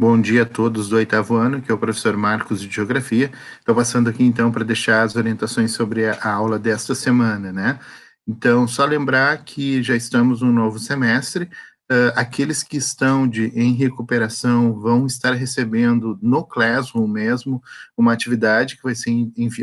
Bom dia a todos do oitavo ano, que é o professor Marcos de Geografia. Estou passando aqui então para deixar as orientações sobre a aula desta semana, né? Então, só lembrar que já estamos no novo semestre. Aqueles que estão em recuperação vão estar recebendo no Classroom mesmo uma atividade que vai ser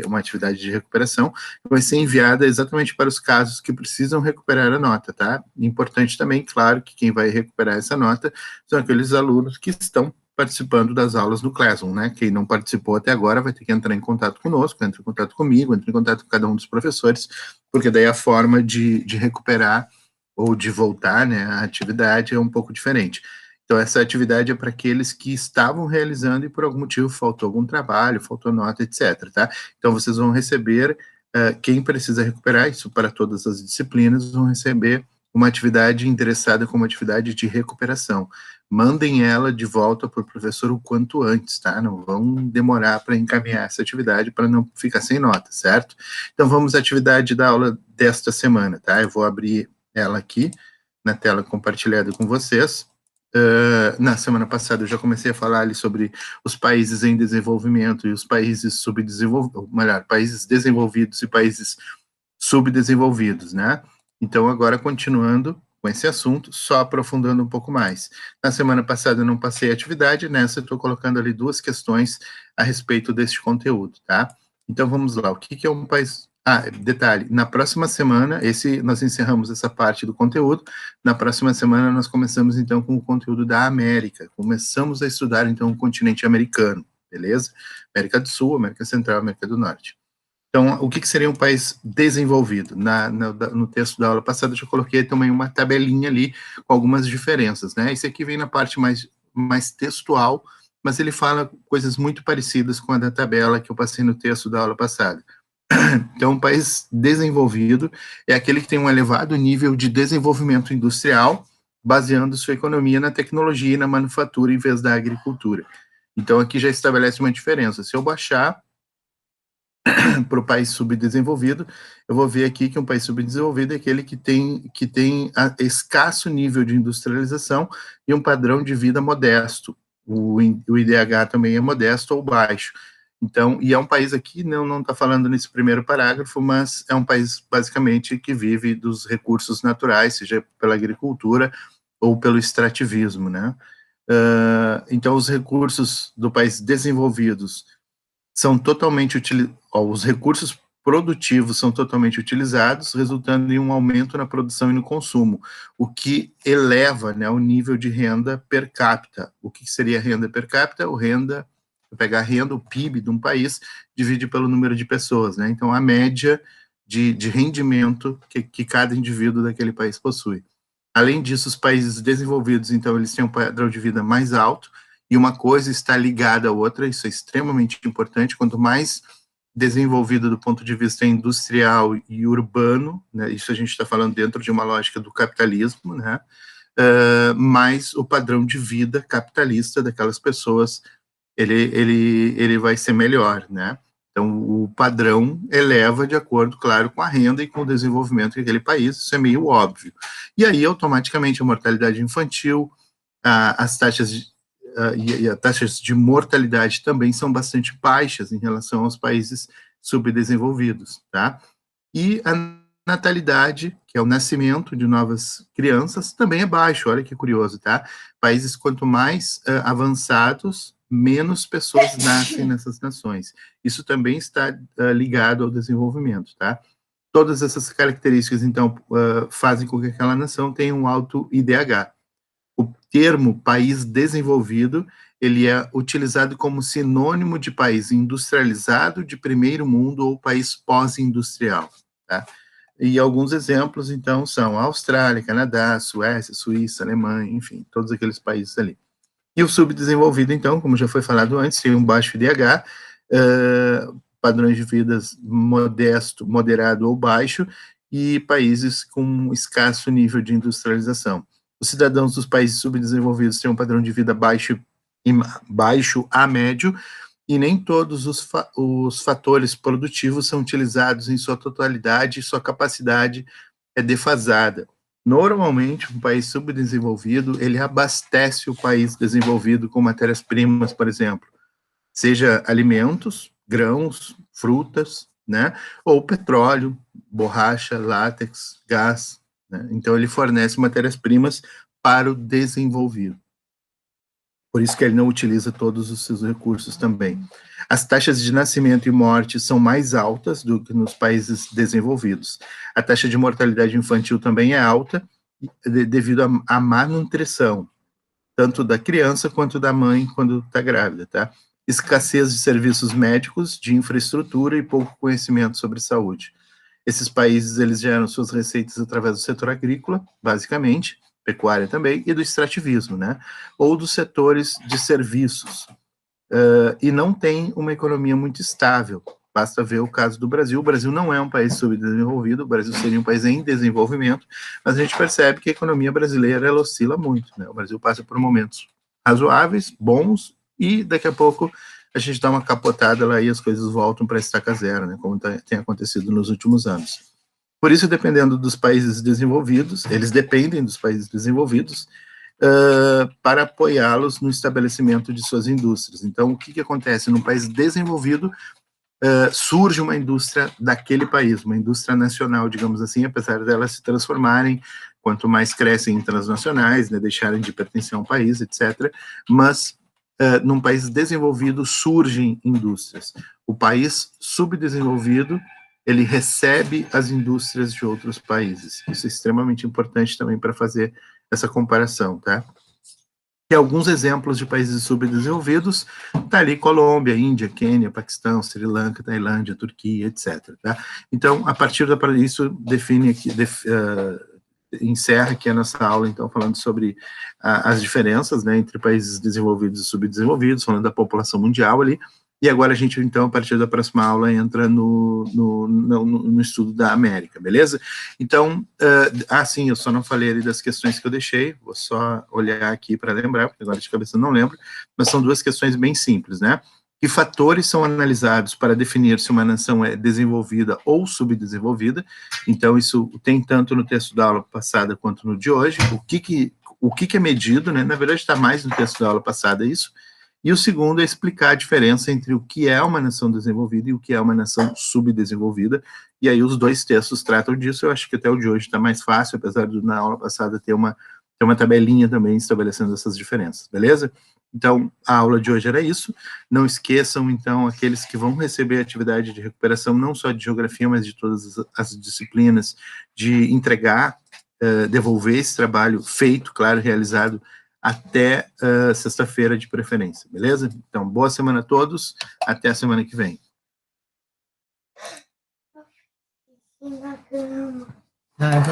uma atividade de recuperação, que vai ser enviada exatamente para os casos que precisam recuperar a nota, tá? Importante também, claro, que quem vai recuperar essa nota são aqueles alunos que estão participando das aulas do Classroom, né? Quem não participou até agora vai ter que entrar em contato conosco, entra em contato comigo, entra em contato com cada um dos professores, porque daí a forma de recuperar ou de voltar, né, à atividade é um pouco diferente. Então, essa atividade é para aqueles que estavam realizando e por algum motivo faltou algum trabalho, faltou nota, etc, tá? Então, vocês vão receber, quem precisa recuperar, isso para todas as disciplinas, vão receber uma atividade endereçada como atividade de recuperação. Mandem ela de volta para o professor o quanto antes, tá? Não vão demorar para encaminhar essa atividade para não ficar sem nota, certo? Então, vamos à atividade da aula desta semana, tá? Eu vou abrir ela aqui na tela compartilhada com vocês. Na semana passada eu já comecei a falar ali sobre os países em desenvolvimento e os países subdesenvolvidos, melhor, países desenvolvidos e países subdesenvolvidos, né? Então, agora, continuando com esse assunto, só aprofundando um pouco mais. Na semana passada eu não passei a atividade, nessa eu estou colocando ali duas questões a respeito deste conteúdo, tá? Então, vamos lá. O que é um país... detalhe, na próxima semana, nós encerramos essa parte do conteúdo, na próxima semana nós começamos, então, com o conteúdo da América, começamos a estudar, então, o continente americano, beleza? América do Sul, América Central, América do Norte. Então, o que seria um país desenvolvido? No texto da aula passada, eu já coloquei também uma tabelinha ali com algumas diferenças, né? Esse aqui vem na parte mais textual, mas ele fala coisas muito parecidas com a da tabela que eu passei no texto da aula passada. Então, um país desenvolvido é aquele que tem um elevado nível de desenvolvimento industrial, baseando sua economia na tecnologia e na manufatura em vez da agricultura. Então, aqui já estabelece uma diferença. Se eu baixar para o país subdesenvolvido, eu vou ver aqui que um país subdesenvolvido é aquele que tem escasso nível de industrialização e um padrão de vida modesto. O IDH também é modesto ou baixo. Então, e é um país aqui, não está falando nesse primeiro parágrafo, mas é um país basicamente que vive dos recursos naturais, seja pela agricultura ou pelo extrativismo, né? Então, os recursos do país desenvolvidos são totalmente os recursos produtivos são totalmente utilizados, resultando em um aumento na produção e no consumo, o que eleva, né, o nível de renda per capita. O que seria renda per capita? Pegar a renda, o PIB de um país, divide pelo número de pessoas, né? Então, a média de rendimento que cada indivíduo daquele país possui. Além disso, os países desenvolvidos, então, eles têm um padrão de vida mais alto, e uma coisa está ligada à outra, isso é extremamente importante. Quanto mais desenvolvido do ponto de vista industrial e urbano, né, isso a gente está falando dentro de uma lógica do capitalismo, né, mais o padrão de vida capitalista daquelas pessoas, ele vai ser melhor, né? Então, o padrão eleva de acordo, claro, com a renda e com o desenvolvimento daquele país, isso é meio óbvio. E aí, automaticamente, a mortalidade infantil, as taxas e as taxas de mortalidade também são bastante baixas em relação aos países subdesenvolvidos, tá? E a natalidade, que é o nascimento de novas crianças, também é baixo, olha que curioso, tá? Países quanto mais avançados, menos pessoas nascem nessas nações. Isso também está ligado ao desenvolvimento, tá? Todas essas características, então, fazem com que aquela nação tenha um alto IDH. O termo país desenvolvido, ele é utilizado como sinônimo de país industrializado, de primeiro mundo ou país pós-industrial, tá? E alguns exemplos, então, são Austrália, Canadá, Suécia, Suíça, Alemanha, enfim, todos aqueles países ali. E o subdesenvolvido, então, como já foi falado antes, tem um baixo IDH, padrões de vidas modesto, moderado ou baixo, e países com escasso nível de industrialização. Os cidadãos dos países subdesenvolvidos têm um padrão de vida baixo a médio, e nem todos os fatores produtivos são utilizados em sua totalidade, e sua capacidade é defasada. Normalmente, um país subdesenvolvido, ele abastece o país desenvolvido com matérias-primas, por exemplo, seja alimentos, grãos, frutas, né, ou petróleo, borracha, látex, gás, né? Então ele fornece matérias-primas para o desenvolvido. Por isso que ele não utiliza todos os seus recursos também. As taxas de nascimento e morte são mais altas do que nos países desenvolvidos. A taxa de mortalidade infantil também é alta devido à má nutrição, tanto da criança quanto da mãe quando está grávida, tá? Escassez de serviços médicos, de infraestrutura e pouco conhecimento sobre saúde. Esses países, eles geram suas receitas através do setor agrícola, basicamente, pecuária também, e do extrativismo, né? Ou dos setores de serviços. E não tem uma economia muito estável. Basta ver o caso do Brasil. O Brasil não é um país subdesenvolvido, o Brasil seria um país em desenvolvimento, mas a gente percebe que a economia brasileira, ela oscila muito, né? O Brasil passa por momentos razoáveis, bons, e daqui a pouco a gente dá uma capotada lá e as coisas voltam para a estaca zero, né? Como tem acontecido nos últimos anos. Por isso, dependendo dos países desenvolvidos, eles dependem dos países desenvolvidos para apoiá-los no estabelecimento de suas indústrias. Então, o que acontece? Num país desenvolvido, surge uma indústria daquele país, uma indústria nacional, digamos assim, apesar delas se transformarem, quanto mais crescem em transnacionais, né, deixarem de pertencer a um país, etc. Mas, num país desenvolvido, surgem indústrias. O país subdesenvolvido, ele recebe as indústrias de outros países. Isso é extremamente importante também para fazer essa comparação, tá? Tem alguns exemplos de países subdesenvolvidos, tá ali Colômbia, Índia, Quênia, Paquistão, Sri Lanka, Tailândia, Turquia, etc. Tá? Então, a partir disso, define aqui, encerra aqui a nossa aula, então, falando sobre as diferenças, né, entre países desenvolvidos e subdesenvolvidos, falando da população mundial ali, e agora a gente, então, a partir da próxima aula, entra no estudo da América, beleza? Então, sim, eu só não falei ali das questões que eu deixei, vou só olhar aqui para lembrar, porque agora de cabeça eu não lembro, mas são duas questões bem simples, né? Que fatores são analisados para definir se uma nação é desenvolvida ou subdesenvolvida? Então, isso tem tanto no texto da aula passada quanto no de hoje. O que é medido, né? Na verdade, está mais no texto da aula passada isso. E o segundo é explicar a diferença entre o que é uma nação desenvolvida e o que é uma nação subdesenvolvida. E aí os dois textos tratam disso. Eu acho que até o de hoje está mais fácil, apesar de na aula passada ter uma tabelinha também estabelecendo essas diferenças, beleza? Então, a aula de hoje era isso. Não esqueçam, então, aqueles que vão receber atividade de recuperação, não só de geografia, mas de todas as disciplinas, de entregar, devolver esse trabalho feito, claro, realizado, até sexta-feira de preferência, beleza? Então, boa semana a todos, até a semana que vem.